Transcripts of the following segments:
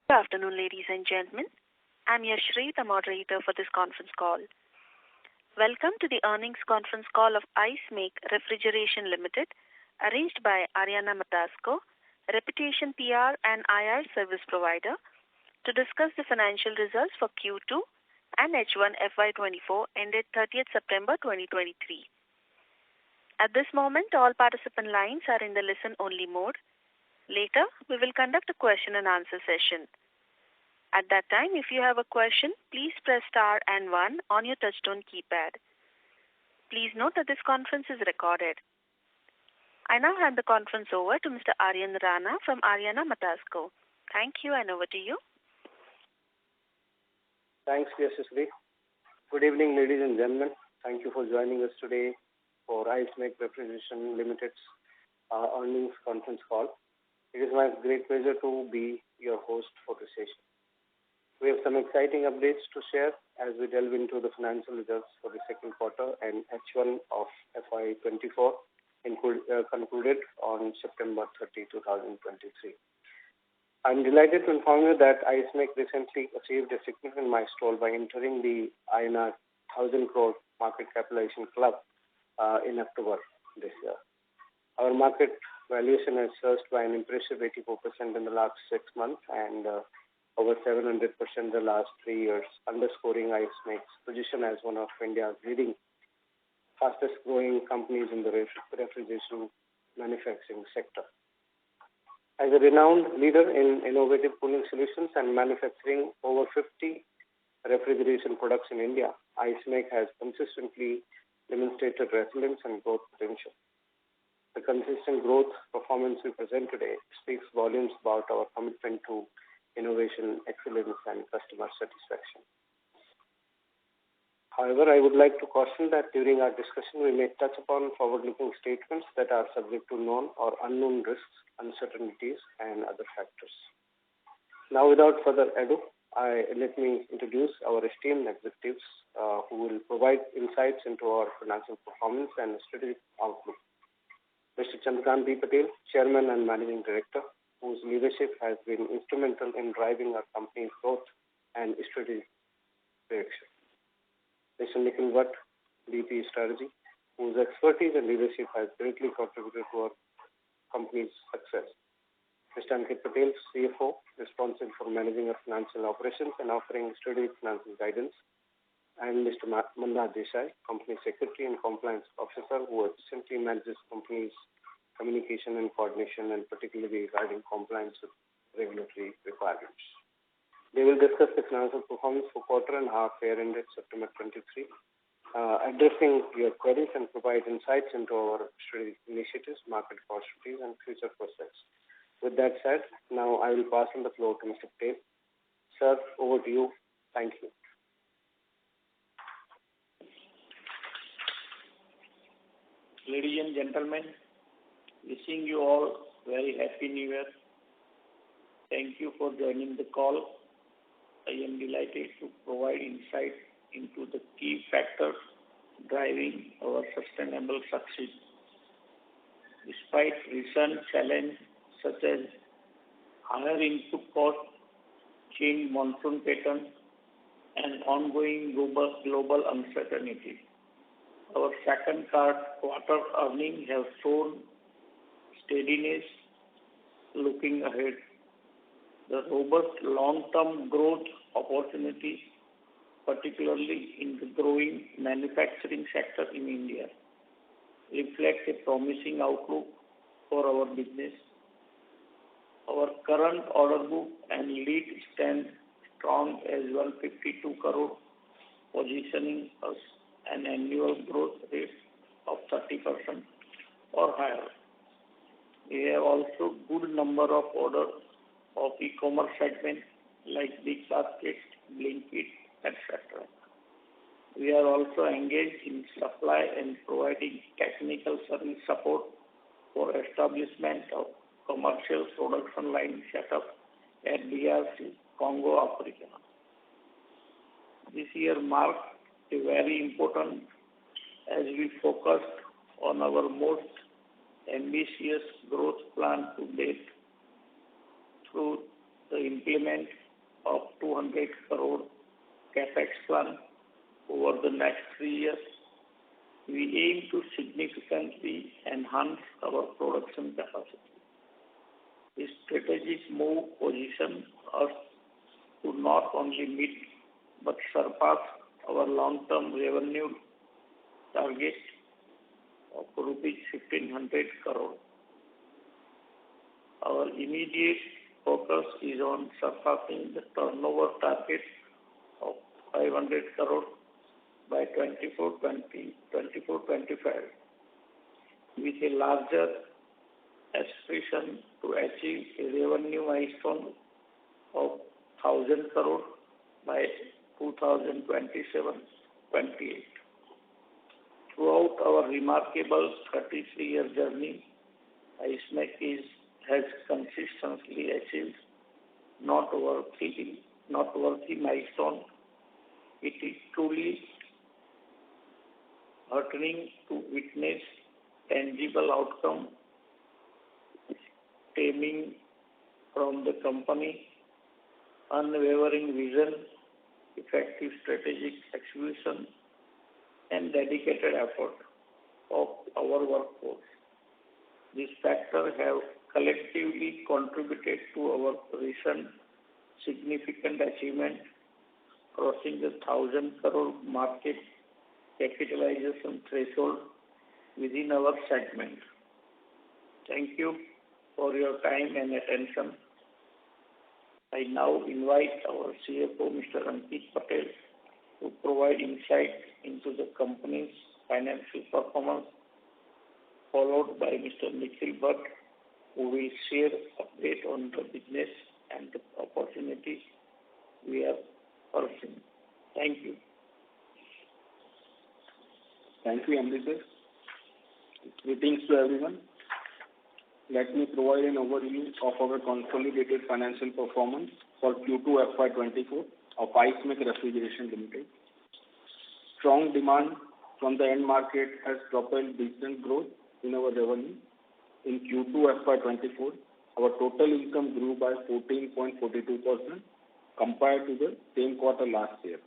Good afternoon, ladies and gentlemen. I'm Yashri, the moderator for this conference call. Welcome to the earnings conference call of Ice Make Refrigeration Limited, arranged by Ariana Matasco, Reputation PR and IR service provider, to discuss the financial results for Q2 and H1 FY24 ended 30th September 2023. At this moment, all participant lines are in the listen-only mode. Later, we will conduct a question and answer session. At that time, if you have a question, please press star and 1 on your touchtone keypad. Please note that this conference is recorded. I now hand the conference over to Mr. Aryan Rana from Ariana Matasco. Thank you, and over to you. Thanks, Yashasri. Good evening, ladies and gentlemen. Thank you for joining us today for Ice Make Refrigeration Limited's earnings conference call. It is my great pleasure to be your host for this session. We have some exciting updates to share as we delve into the financial results for the second quarter and H1 of FY24 concluded on September 30, 2023. I'm delighted to inform you that Ice Make recently achieved a significant milestone by entering the INR 1,000 crore market capitalization club in October this year. Our market valuation has surged by an impressive 84% in the last 6 months and over 700% in the last 3 years, underscoring Ice Make's position as one of India's leading, fastest-growing companies in the refrigeration manufacturing sector. As a renowned leader in innovative cooling solutions and manufacturing over 50 refrigeration products in India, Ice Make has consistently demonstrated resilience and growth potential. The consistent growth performance we present today speaks volumes about our commitment to innovation, excellence, and customer satisfaction. However, I would like to caution that during our discussion, we may touch upon forward-looking statements that are subject to known or unknown risks, uncertainties, and other factors. Now, without further ado, let me introduce our esteemed executives who will provide insights into our financial performance and strategic outlook. Mr. Chandrakant Patel, Chairman and Managing Director, whose leadership has been instrumental in driving our company's growth and strategic direction. Mr. Nikhil Bhatt, VP Strategy, whose expertise and leadership has greatly contributed to our company's success. Mr. Ankit Patel, CFO, responsible for managing our financial operations and offering strategic financial guidance. And Mr. Manna Desai, Company Secretary and Compliance Officer, who efficiently manages company's communication and coordination, and particularly regarding compliance with regulatory requirements. They will discuss the financial performance for quarter and half year ended September 23, addressing your queries and provide insights into our strategic initiatives, market opportunities, and future prospects. With that said, now I will pass on the floor to Mr. Patel. Sir, over to you. Thank you. Ladies and gentlemen, wishing you all very happy New Year. Thank you for joining the call. I am delighted to provide insight into the key factors driving our sustainable success. Despite recent challenges such as higher input costs, changed monsoon pattern, and ongoing global uncertainty, our second quarter earnings have shown steadiness. Looking ahead, the robust long-term growth opportunities, particularly in the growing manufacturing sector in India, reflect a promising outlook for our business. Our current order book and lead stand strong as 152 crore, positioning us an annual growth rate of 30% or higher. We have also good number of orders of e-commerce segment like Big Basket, Blinkit, etc. We are also engaged in supply and providing technical service support for establishment of commercial production line setup at DRC, Congo, Africa. This year marked a very important as we focused on our most ambitious growth plan to date through the implement of 200 crore capex plan over the next 3 years. We aim to significantly enhance our production capacity. This strategic move positions us to not only meet but surpass our long-term revenue target of rupees 1,500 crore. Our immediate focus is on surpassing the turnover target of 500 crore by 24-25, with a larger aspiration to achieve a revenue milestone of 1,000 crore by 2027-28. Throughout our remarkable 33-year journey, IceMec has consistently achieved noteworthy milestone. It is truly heartening to witness tangible outcome stemming from the company's unwavering vision, effective strategic execution, and dedicated effort of our workforce. These factors have collectively contributed to our recent significant achievement, crossing the 1,000 crore market capitalization threshold within our segment. Thank you for your time and attention. I now invite our CFO, Mr. Ankit Patel, to provide insight into the company's financial performance, followed by Mr. Nikhil Bhatt, who will share update on the business and the opportunities we are pursuing. Thank you. Thank you, MD sir. Greetings to everyone. Let me provide an overview of our consolidated financial performance for Q2 FY24 of IceMec Refrigerations Limited. Strong demand from the end market has propelled decent growth in our revenue. In Q2 FY24, our total income grew by 14.42% compared to the same quarter last year.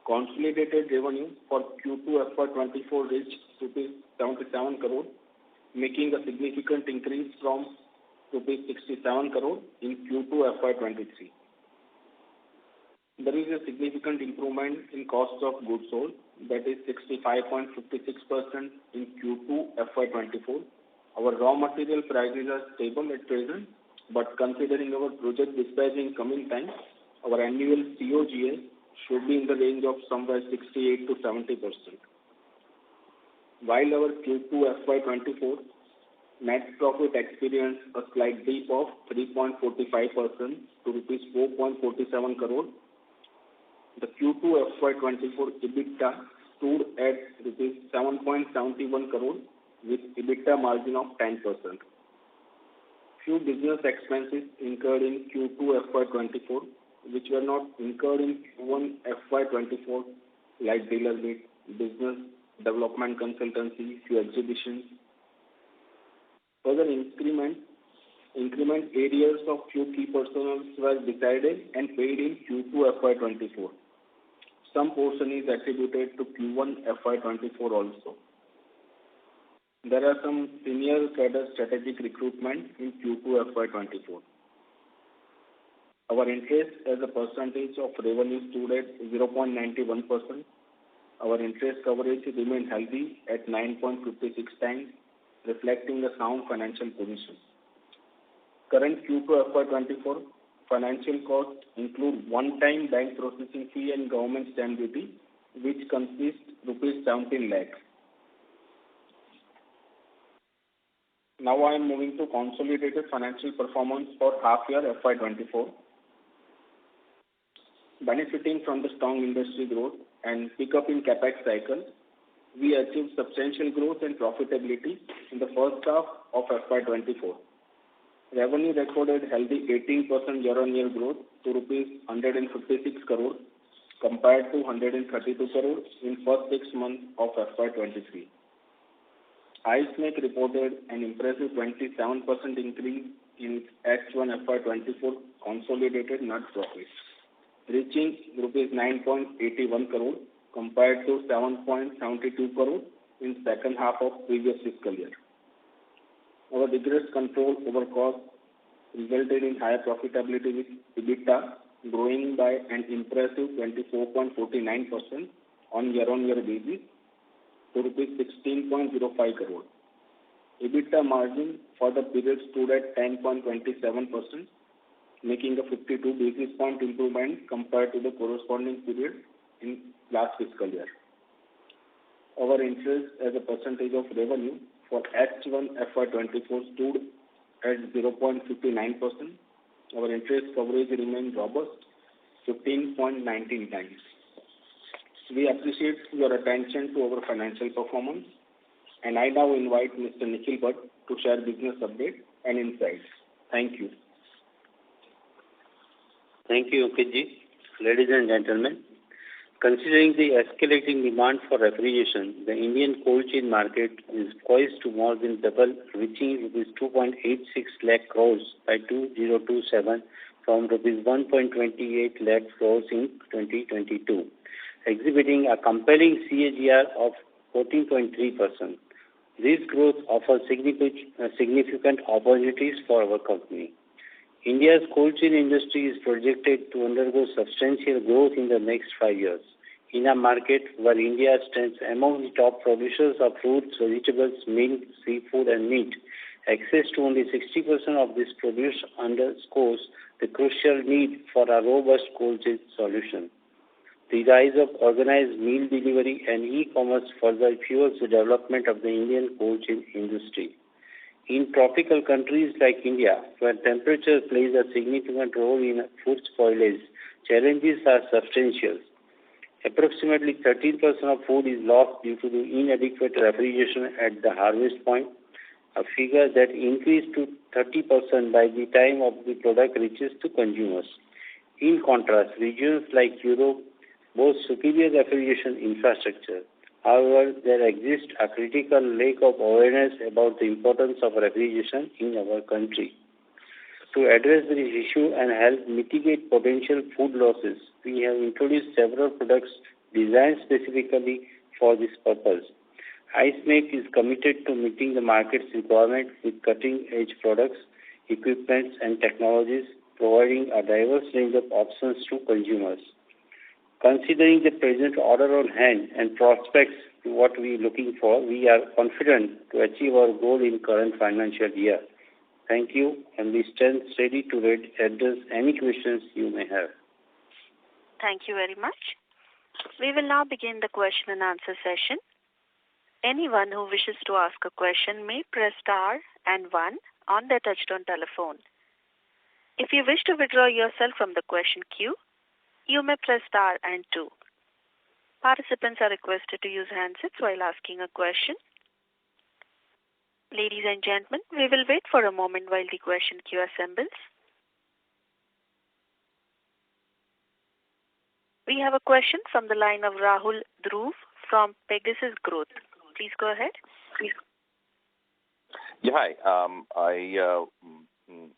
Consolidated revenue for Q2 FY24 reached rupees 77 crore, making a significant increase from rupees 67 crore in Q2 FY23. There is a significant improvement in cost of goods sold, that is 65.56% in Q2 FY24. Our raw material prices are stable at present, but considering our project dispatch in coming time, our annual COGS should be in the range of somewhere 68 to 70%. While our Q2 FY24 net profit experienced a slight dip of 3.45% to rupees 4.47 crore, the Q2 FY24 EBITDA stood at rupees 7.71 crore with EBITDA margin of 10%. Few business expenses incurred in Q2 FY24 which were not incurred in Q1 FY24, like dealer meet, business development consultancy, few exhibitions. Further increment areas of few key personnel were decided and paid in Q2 FY24. Some portion is attributed to Q1 FY24 also. There are some senior cadre strategic recruitment in Q2 FY24. Our interest as a percentage of revenue stood at 0.91%. Our interest coverage remained healthy at 9.56 times, reflecting a sound financial position. Current Q2 FY24 financial costs include one-time bank processing fee and government stamp duty, which consists rupees 17 lakhs. Now I am moving to consolidated financial performance for half year FY24. Benefiting from the strong industry growth and pickup in capex cycle, we achieved substantial growth and profitability in the first half of FY24. Revenue recorded healthy 18% year-on-year growth to rupees 156 crore compared to 132 crore in first 6 months of FY23. IceMec reported an impressive 27% increase in H1 FY24 consolidated net profit, reaching rupees 9.81 crore compared to 7.72 crore in second half of previous fiscal year. Our rigorous control over costs resulted in higher profitability with EBITDA growing by an impressive 24.49% on year-on-year basis to rupees 16.05 crore. EBITDA margin for the period stood at 10.27%, making a 52 basis point improvement compared to the corresponding period in last fiscal year. Our interest as a percentage of revenue for H1 FY24 stood at 0.59%. Our interest coverage remained robust, 15.19 times. We appreciate your attention to our financial performance, and I now invite Mr. Nikhil Bhatt to share business update and insights. Thank you. Thank you, Ankit. Ladies and gentlemen, considering the escalating demand for refrigeration, the Indian cold chain market is poised to more than double, reaching rupees 2.86 lakh crores by 2027 from rupees 1.28 lakh crores in 2022, exhibiting a compelling CAGR of 14.3%. This growth offers significant opportunities for our company. India's cold chain industry is projected to undergo substantial growth in the next 5 years. In a market where India stands among the top producers of fruits, vegetables, milk, seafood, and meat, access to only 60% of this produce underscores the crucial need for a robust cold chain solution. The rise of organized meal delivery and e-commerce further fuels the development of the Indian cold chain industry. In tropical countries like India, where temperature plays a significant role in food spoilage, challenges are substantial. Approximately 13% of food is lost due to the inadequate refrigeration at the harvest point, a figure that increased to 30% by the time of the product reaches to consumers. In contrast, regions like Europe boast superior refrigeration infrastructure. However, there exists a critical lack of awareness about the importance of refrigeration in our country. To address this issue and help mitigate potential food losses, we have introduced several products designed specifically for this purpose. IceMake is committed to meeting the market's requirement with cutting-edge products, equipments, and technologies, providing a diverse range of options to consumers. Considering the present order on hand and prospects to what we are looking for, we are confident to achieve our goal in current financial year. Thank you, and we stand ready to address any questions you may have. Thank you very much. We will now begin the question and answer session. Anyone who wishes to ask a question may press star and 1 on their touchtone telephone. If you wish to withdraw yourself from the question queue, you may press star and 2. Participants are requested to use handsets while asking a question. Ladies and gentlemen, we will wait for a moment while the question queue assembles. We have a question from the line of Rahul Dhruv from Pegasus Growth. Please go ahead. Yeah, hi. I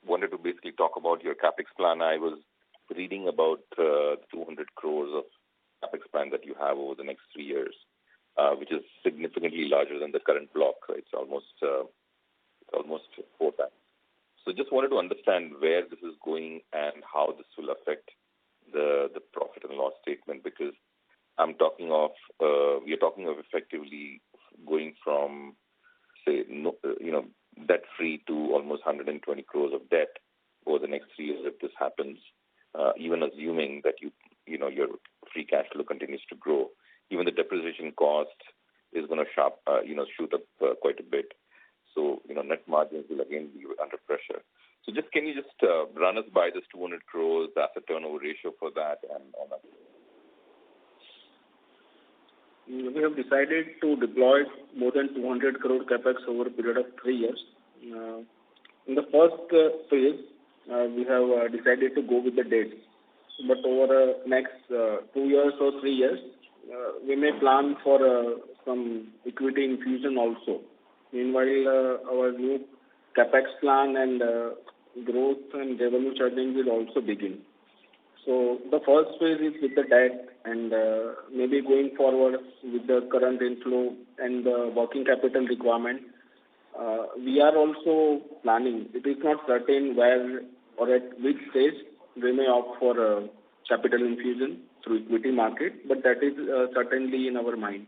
wanted to basically talk about your capex plan. I was reading about 200 crores of capex plan that you have over the next 3 years, which is significantly larger than the current block. It's almost 4 times. So just wanted to understand where this is going and how this will affect the profit and loss statement, because we are talking of effectively going from, say, debt-free to almost 120 crores of debt over the next 3 years if this happens. Even assuming that your free cash flow continues to grow, even the depreciation cost is going to shoot up quite a bit. So net margins will again be under pressure. So can you just run us by this 200 crores asset turnover ratio for that and all that? We have decided to deploy more than 200 crore capex over a period of 3 years. In the first phase, we have decided to go with the debt. But over the next 2 years or 3 years, we may plan for some equity infusion also. Meanwhile, our new capex plan and growth and revenue churning will also begin. So the first phase is with the debt, and maybe going forward with the current inflow and the working capital requirement, we are also planning. It is not certain where or at which stage we may opt for a capital infusion through equity market, but that is certainly in our mind.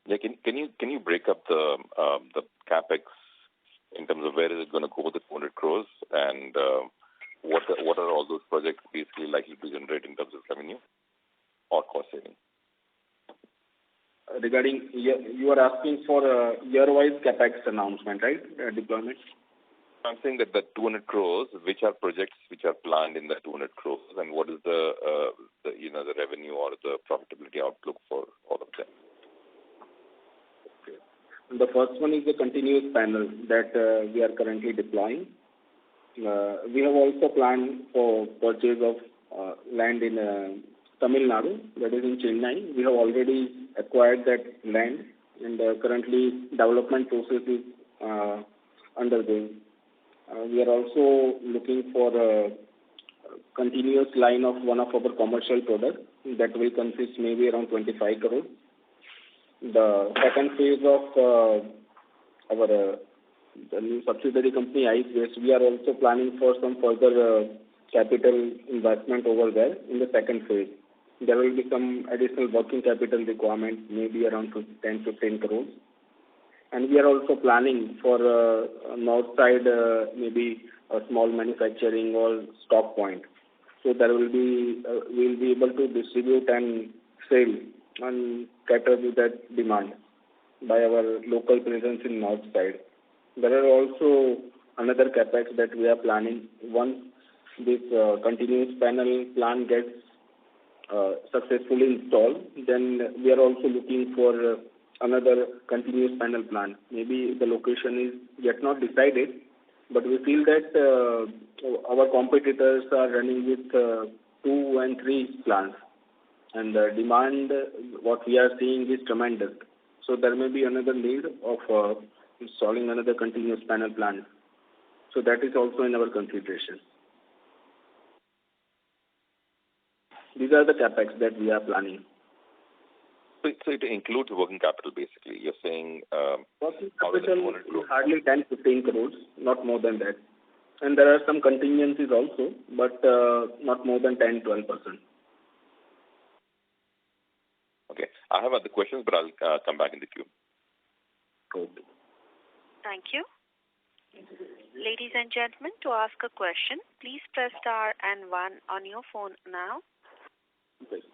Yeah, can you break up the capex in terms of where is it going to go with the 200 crores, and what are all those projects basically likely to generate in terms of revenue or cost saving? Regarding, you are asking for a year-wise capex announcement, right? Deployment. I'm saying that the 200 crores, which are projects which are planned in the 200 crores, and what is the revenue or the profitability outlook for all of them? The first one is the continuous panel that we are currently deploying. We have also planned for purchase of land in Tamil Nadu, that is in Chennai. We have already acquired that land, and currently development process is undergoing. We are also looking for a continuous line of one of our commercial products that will consist maybe around 25 crores. The second phase of the new subsidiary company Ice Waste, we are also planning for some further capital investment over there in the second phase. There will be some additional working capital requirement, maybe around 10-15 crores. And we are also planning for north side, maybe a small manufacturing or stock point. So there will be, we'll be able to distribute and sell and cater to that demand by our local presence in north side. There are also another capex that we are planning. Once this continuous panel plant gets successfully installed, then we are also looking for another continuous panel plant. Maybe the location is yet not decided, but we feel that our competitors are running with 2 and 3 plants, and the demand, what we are seeing, is tremendous. So there may be another need of installing another continuous panel plant. So that is also in our consideration. These are the capex that we are planning. So it includes working capital, basically. You're saying working capital is hardly 10-15 crores, not more than that. And there are some contingencies also, but not more than 10-12%. Okay. I have other questions, but I'll come back in the queue. Okay. Thank you. Ladies and gentlemen, to ask a question, please press star and 1 on your phone now. Thanks.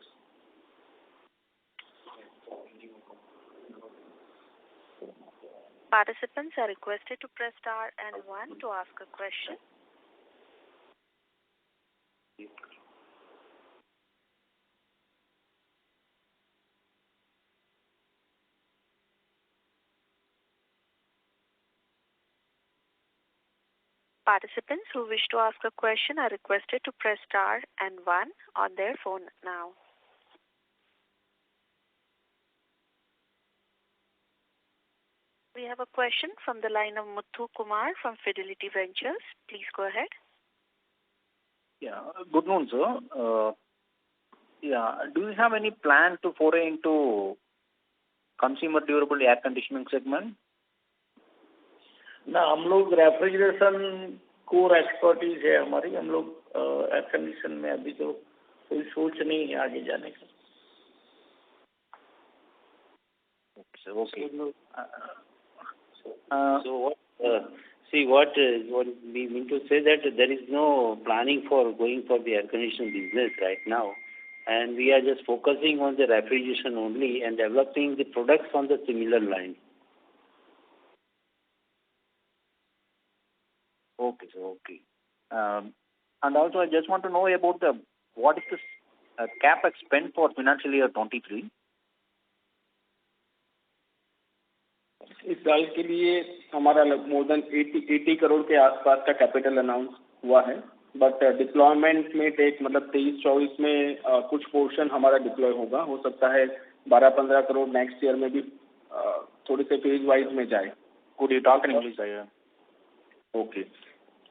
Participants are requested to press star and 1 to ask a question. Participants who wish to ask a question are requested to press star and 1 on their phone now. We have a question from the line of Muthu Kumar from Fidelity Ventures. Please go ahead. Yeah. Good noon, sir. Do you have any plan to foray into consumer durable air conditioning segment? ना हम लोग refrigeration core expertise है हमारी. हम लोग air condition में अभी तो कोई सोच नहीं है आगे जाने का. Okay. So what we mean to say that there is no planning for going for the air conditioning business right now, and we are just focusing on the refrigeration only and developing the products on the similar line. Okay, sir. Okay. And also, I just want to know about what is the capex spend for financial year 23? इस साल के लिए हमारा more than 80 crore के आसपास का capital announce हुआ है, बट डिप्लॉयमेंट में टेक मतलब 23-24 में कुछ पोर्शन हमारा डिप्लॉय होगा. हो सकता है 12-15 करोड़ नेक्स्ट ईयर में भी थोड़ी से फेज वाइज में जाए. Could you talk in English? Okay.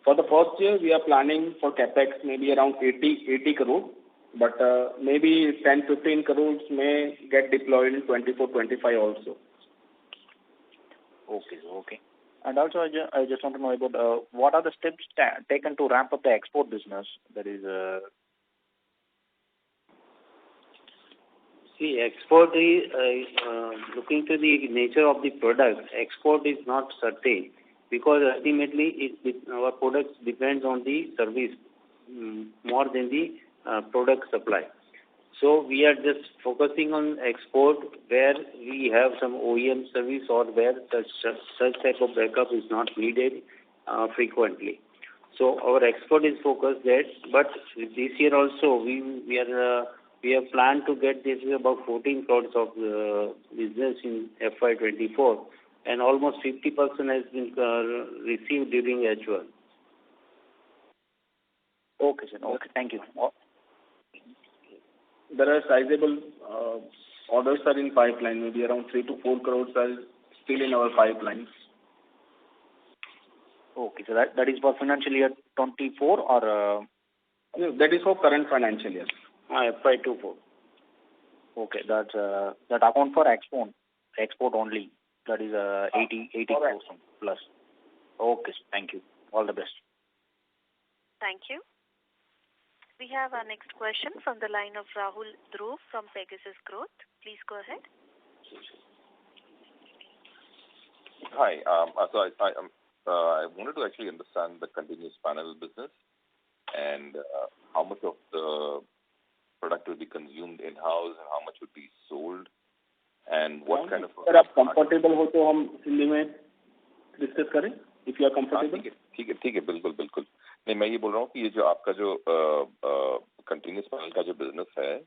For the first year, we are planning for capex maybe around 80 crore, but maybe 10-15 crores may get deployed in 24-25 also. Okay. And also, I just want to know about what are the steps taken to ramp up the export business? That is. See, export is looking to the nature of the product. Export is not certain because ultimately our products depends on the service more than the product supply. So we are just focusing on export where we have some OEM service or where such type of backup is not needed frequently. So our export is focused there. But this year also we have planned to get this about 14 crores of business in FY24, and almost 50% has been received during H1. Okay, sir. Okay, thank you. There are sizable orders are in pipeline. Maybe around 3 to 4 crores are still in our pipelines. Okay, so that is for financial year 24 or? That is for current financial year. FY24. Okay, that account for export only. That is 80 crores plus. Okay, thank you. All the best. Thank you. We have our next question from the line of Rahul Dhruv from Pegasus Growth. Please go ahead. Hi. So I wanted to actually understand the continuous panel business and how much of the product will be consumed in-house and how much would be sold, and what kind of. Sir, आप comfortable हो तो हम हिंदी में discuss करें? If you are comfortable. ठीक है, बिल्कुल. नहीं, मैं ये बोल रहा हूँ कि ये जो आपका जो कंटिन्यूस पैनल का जो बिजनेस है,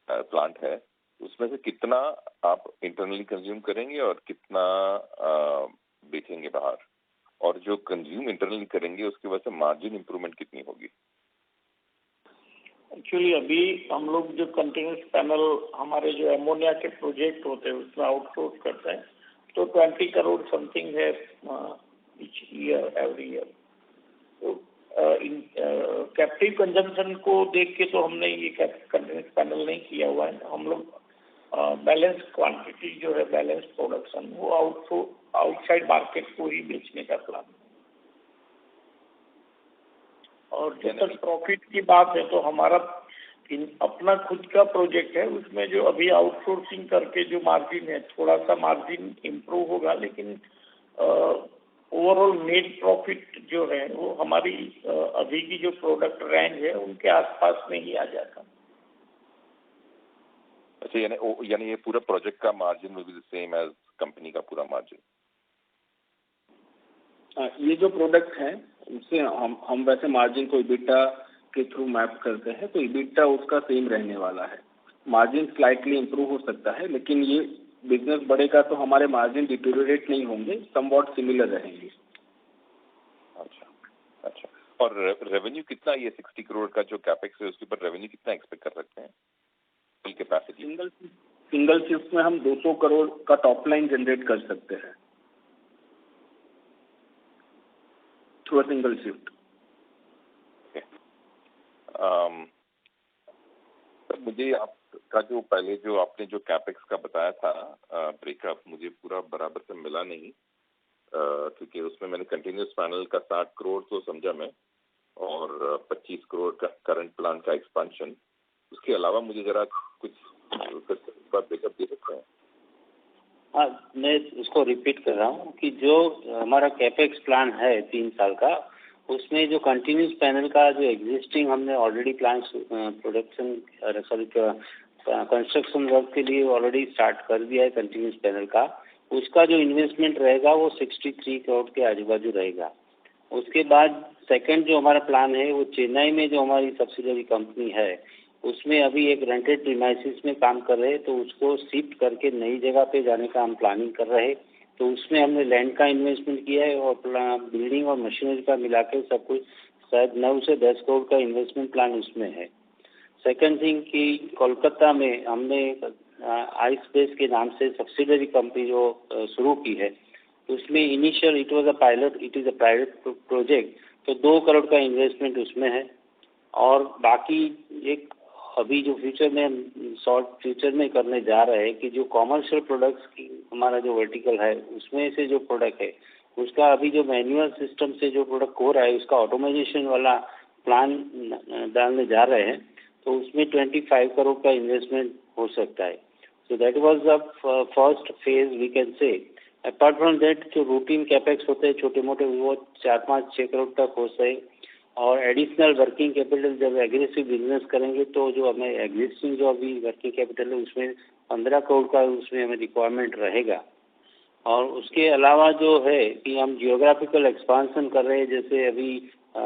प्लांट है, उसमें से कितना आप इंटरनली कंज्यूम करेंगे और कितना बेचेंगे बाहर, और जो कंज्यूम इंटरनली करेंगे उसकी वजह से मार्जिन इंप्रूवमेंट कितनी होगी? एक्चुअली अभी हम लोग जो कंटिन्यूस पैनल हमारे जो एमोनिया के प्रोजेक्ट होते हैं उसमें आउटसोर्स करते हैं, तो 20 करोड़ समथिंग है ईच ईयर, एवरी ईयर. तो कैप्टिव कंजम्पशन को देख के तो हमने ये कंटिन्यूस पैनल नहीं किया हुआ है. हम लोग बैलेंस क्वांटिटी जो है, बैलेंस प्रोडक्शन, वो आउटसाइड मार्केट को ही बेचने का प्लान. और जब तक प्रॉफिट की बात है तो हमारा अपना खुद का प्रोजेक्ट है, उसमें जो अभी आउटसोर्सिंग करके जो मार्जिन है, थोड़ा सा मार्जिन इम्प्रूव होगा, लेकिन ओवरऑल नेट प्रॉफिट जो है वो हमारी अभी की जो प्रोडक्ट रेंज है उनके आसपास में ही आ जाता. अच्छा, यानी ये पूरा प्रोजेक्ट का margin will be the same as company का पूरा मार्जिन? ये जो प्रोडक्ट है उससे हम वैसे मार्जिन को इबिटा के थ्रू मैप करते हैं, तो इबिटा उसका सेम रहने वाला है. मार्जिन स्लाइटली इम्प्रूव हो सकता है, लेकिन ये बिजनेस बढ़ेगा तो हमारे मार्जिन डिटेरियोरेट नहीं होंगे, समवॉट सिमिलर रहेंगे. अच्छा. और रेवेन्यू कितना, ये 60 करोड़ का जो कैपेक्स है उसके ऊपर रेवेन्यू कितना एक्सपेक्ट कर सकते हैं? फुल कैपेसिटी सिंगल शिफ्ट में हम 200 करोड़ का टॉप लाइन जनरेट कर सकते हैं थ्रू अ सिंगल शिफ्ट. मुझे आपका जो पहले जो आपने जो कैपेक्स का बताया था ब्रेकअप, मुझे पूरा बराबर से मिला नहीं, क्योंकि उसमें मैंने कंटिन्यूस पैनल का 60 करोड़ तो समझा मैं, और 25 करोड़ का करंट प्लान का एक्सपेंशन. उसके अलावा मुझे जरा कुछ ब्रेकअप दे सकते हैं? हाँ, मैं उसको रिपीट कर रहा हूँ कि जो हमारा कैपेक्स प्लान है 3 साल का, उसमें जो कंटिन्यूस पैनल का जो एग्जिस्टिंग हमने ऑलरेडी प्लान कंस्ट्रक्शन वर्क के लिए ऑलरेडी स्टार्ट कर दिया है कंटिन्यूस पैनल का, उसका जो इन्वेस्टमेंट रहेगा वो 63 करोड़ के आजू बाजू रहेगा. उसके बाद सेकंड जो हमारा प्लान है वो चेन्नई में जो हमारी सब्सिडरी कंपनी है उसमें अभी एक रेंटेड प्रीमाइसिस में काम कर रहे हैं, तो उसको शिफ्ट करके नई जगह पे जाने का हम प्लानिंग कर रहे हैं. तो उसमें हमने लैंड का इन्वेस्टमेंट किया है और बिल्डिंग और मशीनरी का मिला के सब कुछ शायद 9 से 10 करोड़ का इन्वेस्टमेंट प्लान उसमें है. सेकंड थिंग कि कोलकाता में हमने आइस बेस के नाम से सब्सिडरी कंपनी जो शुरू की है, उसमें initial it is a private project, तो 2 करोड़ का इन्वेस्टमेंट उसमें है। और बाकी एक अभी जो फ्यूचर में करने जा रहे हैं कि जो कॉमर्शियल प्रोडक्ट्स की हमारा जो वर्टिकल है उसमें से जो प्रोडक्ट है उसका अभी जो मैनुअल सिस्टम से जो प्रोडक्ट हो रहा है उसका ऑटोमाइजेशन वाला प्लान डालने जा रहे हैं, तो उसमें 25 करोड़ का इन्वेस्टमेंट हो सकता है। So that was the first phase we can say. Apart from that जो रूटीन कैपेक्स होते हैं छोटे मोटे वो 4-5-6 करोड़ तक हो सके, और एडिशनल वर्किंग कैपिटल जब एग्रेसिव बिजनेस करेंगे तो जो हमें एग्जिस्टिंग जो अभी वर्किंग कैपिटल है उसमें 15 करोड़ का उसमें हमें रिक्वायरमेंट रहेगा। और उसके अलावा जो है कि हम जियोग्राफिकल एक्सपांसन कर रहे हैं, जैसे अभी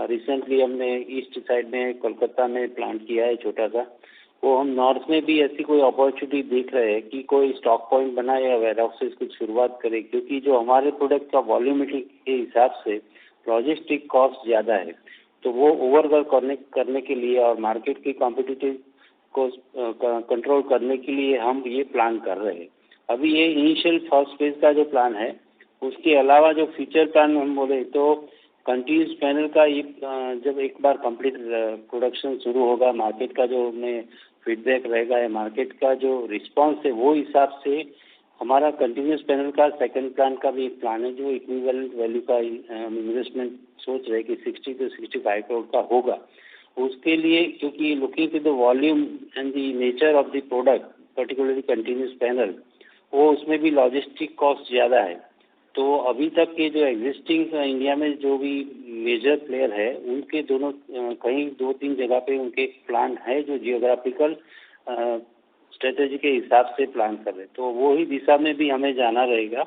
रिसेंटली हमने ईस्ट साइड में कोलकाता में प्लांट किया है छोटा सा, वो हम नॉर्थ में भी ऐसी कोई अपॉर्चुनिटी देख रहे हैं कि कोई स्टॉक पॉइंट बनाए या वेयर हाउस से कुछ शुरुआत करें, क्योंकि जो हमारे प्रोडक्ट का वॉल्यूमिटी के हिसाब से लॉजिस्टिक कॉस्ट ज़्यादा है, तो वो ओवरकम करने के लिए और मार्केट की कॉम्पिटिटिव को कंट्रोल करने के लिए हम ये प्लान कर रहे हैं। अभी ये इनिशियल फर्स्ट फेज का जो प्लान है, उसके अलावा जो फ्यूचर प्लान हम बोले तो कंटिन्यूस पैनल का ये जब एक बार कंप्लीट प्रोडक्शन शुरू होगा, मार्केट का जो हमें फीडबैक रहेगा या मार्केट का जो रिस्पांस है वो हिसाब से हमारा कंटिन्यूस पैनल का सेकंड प्लान का भी एक प्लान है जो इक्विवेलेंट वैल्यू का इन्वेस्टमेंट सोच रहे कि 60 to 65 करोड़ का होगा। उसके लिए क्योंकि looking to the volume and the nature of the product particularly continuous panel, वो उसमें भी लॉजिस्टिक कॉस्ट ज़्यादा है। तो अभी तक के जो एग्जिस्टिंग इंडिया में जो भी मेजर प्लेयर है उनके दोनों कहीं 2-3 जगह पे उनके प्लान है जो जियोग्राफिकल स्ट्रेटेजी के हिसाब से प्लान कर रहे, तो वो ही दिशा में भी हमें जाना रहेगा।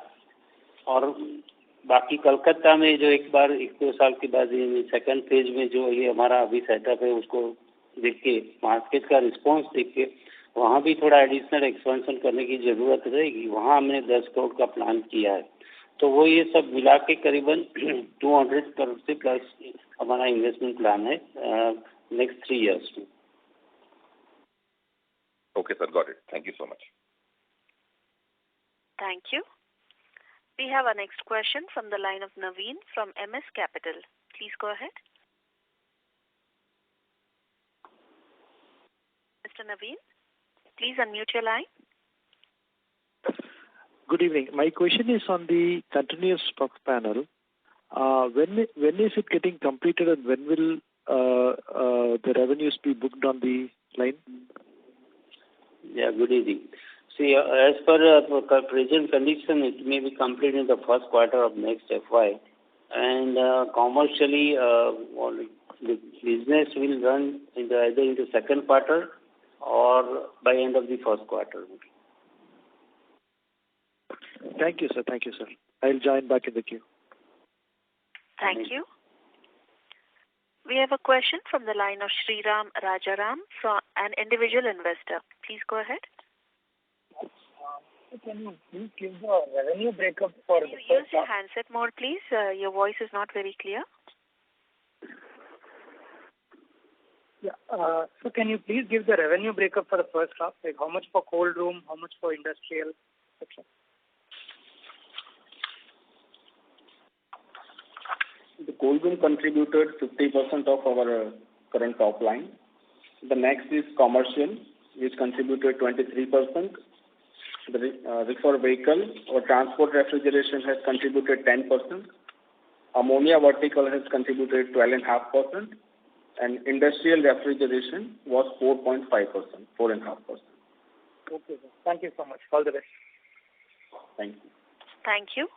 और बाकी कलकत्ता में जो एक बार 1-2 साल के बाद ये सेकंड फेज में जो ये हमारा अभी सेटअप है उसको देख के मार्केट का रिस्पांस देख के वहाँ भी थोड़ा एडिशनल एक्सपेंशन करने की ज़रूरत रहेगी। वहाँ हमने 10 करोड़ का प्लान किया है, तो वो ये सब मिला के करीबन 200 करोड़ से प्लस हमारा इन्वेस्टमेंट प्लान है नेक्स्ट 3 years में। Okay, sir, got it. Thank you so much. Thank you. We have our next question from the line of Naveen from MS Capital. Please go ahead. Mr. Naveen, please unmute your line. Good evening. My question is on the continuous stock panel. When is it getting completed, and when will the revenues be booked on the line? Yeah, good evening. See, as per present condition, it may be completed in the first quarter of next FY, and commercially, the business will run either in the second quarter or by end of the first quarter. Thank you, sir. Thank you, sir. I'll join back in the queue. Thank you. We have a question from the line of Sriram Rajaram from an individual investor. Please go ahead. Can you please give the revenue breakup for Can the you use first your half? handset more, please? Your voice is not very clear. Yeah. So can you please give the revenue breakup for the first half? Like how much for cold room, how much for industrial, etc. The cold room contributed 50% of our current top line. The next is commercial, which contributed 23%. The reefer vehicle or transport refrigeration has contributed 10%. Ammonia vertical has contributed 12.5%. And industrial refrigeration was 4.5%, 4.5%. Okay, sir. Thank you so much. All the best. Thank you. Thank you.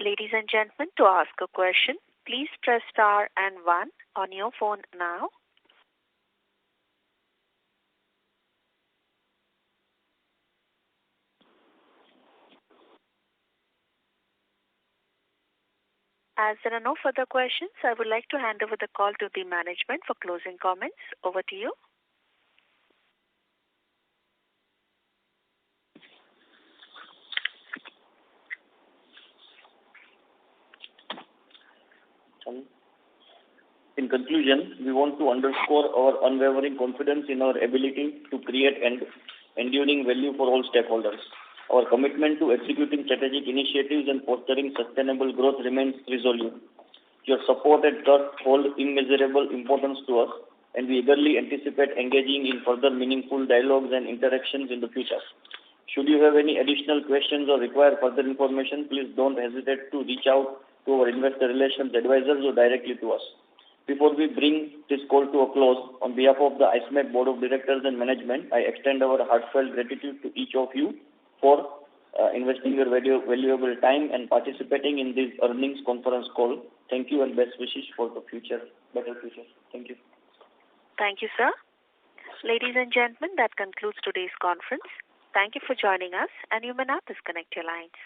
Ladies and gentlemen, to ask a question, please press star and 1 on your phone now. As there are no further questions, I would like to hand over the call to the management for closing comments. Over to you. In conclusion, we want to underscore our unwavering confidence in our ability to create enduring value for all stakeholders. Our commitment to executing strategic initiatives and fostering sustainable growth remains resolute. Your support and trust hold immeasurable importance to us, and we eagerly anticipate engaging in further meaningful dialogues and interactions in the future. Should you have any additional questions or require further information, please don't hesitate to reach out to our investor relations advisors or directly to us. Before we bring this call to a close, on behalf of the ICMEC Board of Directors and Management, I extend our heartfelt gratitude to each of you for investing your valuable time and participating in this earnings conference call. Thank you and best wishes for the better future. Thank you. Thank you, sir. Ladies and gentlemen, that concludes today's conference. Thank you for joining us, and you may now disconnect your lines.